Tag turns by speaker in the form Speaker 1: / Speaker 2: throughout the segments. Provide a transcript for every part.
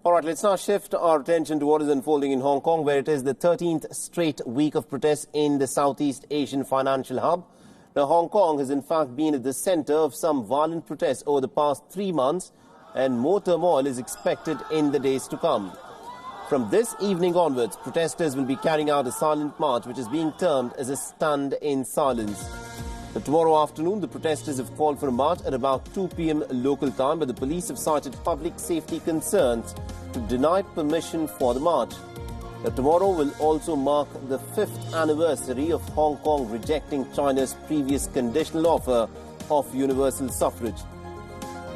Speaker 1: All right, let's now shift our attention to what is unfolding in Hong Kong, where it is the 13th straight week of protests in the Southeast Asian financial hub. Now, Hong Kong has in fact been at the center of some violent protests over the past 3 months, and more turmoil is expected in the days to come. From this evening onwards, protesters will be carrying out a silent march, which is being termed as a stand in silence. Tomorrow afternoon, the protesters have called for a march at about 2 p.m. local time, but the police have cited public safety concerns to deny permission for the march. Tomorrow will also mark the 5th anniversary of Hong Kong rejecting China's previous conditional offer of universal suffrage.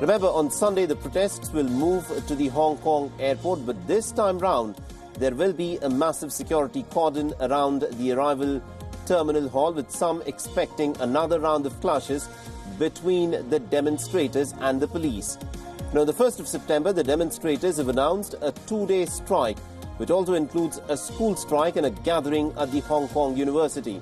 Speaker 1: Remember, on Sunday, the protests will move to the Hong Kong airport, but this time round, there will be a massive security cordon around the arrival terminal hall, with some expecting another round of clashes between the demonstrators and the police. Now, on the 1st of September, the demonstrators have announced a 2-day strike, which also includes a school strike and a gathering at the Hong Kong University.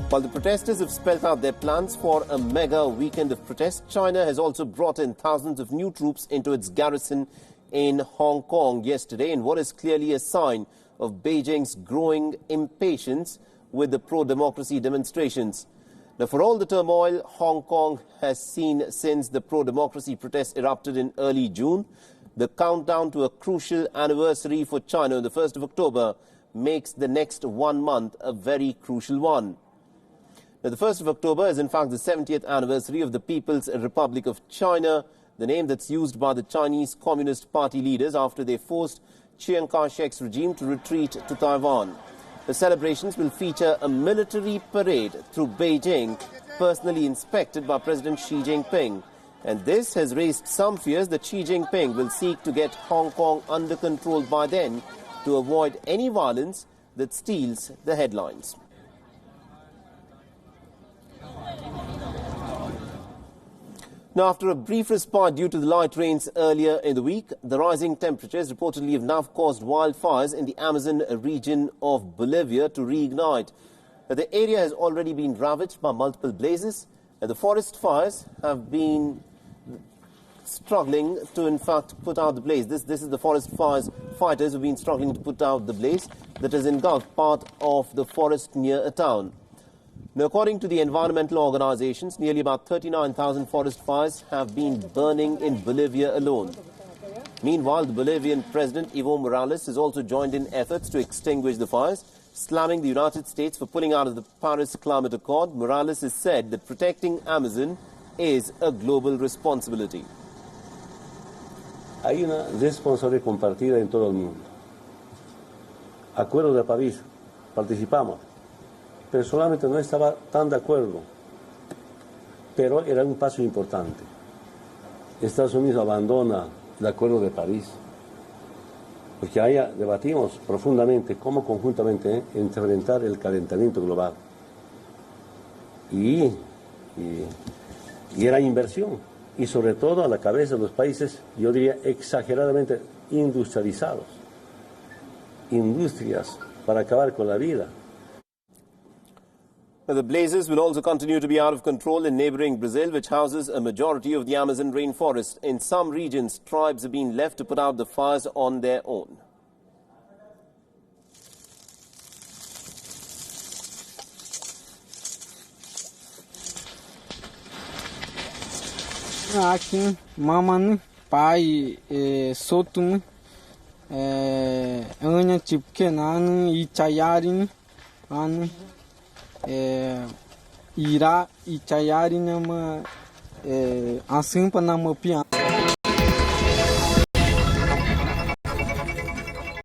Speaker 1: While the protesters have spelled out their plans for a mega weekend of protest, China has also brought in thousands of new troops into its garrison in Hong Kong yesterday, in what is clearly a sign of Beijing's growing impatience with the pro-democracy demonstrations. Now, for all the turmoil Hong Kong has seen since the pro-democracy protests erupted in early June, the countdown to a crucial anniversary for China on the 1st of October makes the next 1 month a very crucial one. Now, the 1st of October is in fact the 70th anniversary of the People's Republic of China, the name that's used by the Chinese Communist Party leaders after they forced Chiang Kai-shek's regime to retreat to Taiwan. The celebrations will feature a military parade through Beijing, personally inspected by President Xi Jinping. And this has raised some fears that Xi Jinping will seek to get Hong Kong under control by then to avoid any violence that steals the headlines. Now, after a brief respite due to the light rains earlier in the week, the rising temperatures reportedly have now caused wildfires in the Amazon region of Bolivia to reignite. The area has already been ravaged by multiple blazes, and the forest fires have been struggling to, in fact, put out the blaze. This is the forest fighters who have been struggling to put out the blaze that has engulfed part of the forest near a town. Now, according to the environmental organizations, nearly about 39,000 forest fires have been burning in Bolivia alone. Meanwhile, the Bolivian President Evo Morales has also joined in efforts to extinguish the fires, slamming the United States for pulling out of the Paris Climate Accord. Morales has said that protecting Amazon is a global responsibility.
Speaker 2: Hay una responsabilidad compartida en todo el mundo. Acuerdo de París, participamos. Personalmente no estaba tan de acuerdo, pero era un paso importante. Estados Unidos abandona el Acuerdo de París, porque ahí debatimos profundamente cómo conjuntamente enfrentar el calentamiento global. Y era inversión, y sobre todo a la cabeza de los países, yo diría, exageradamente industrializados. Industrias para acabar con la vida.
Speaker 1: The blazes will also continue to be out of control in neighboring Brazil, which houses a majority of the Amazon rainforest. In some regions, tribes have been left to put out the fires on their own.
Speaker 3: Aqui, mamãe, pai, soto, anya chipkenan, ichayarin, an. Ira ichayari nama asim pa nama pian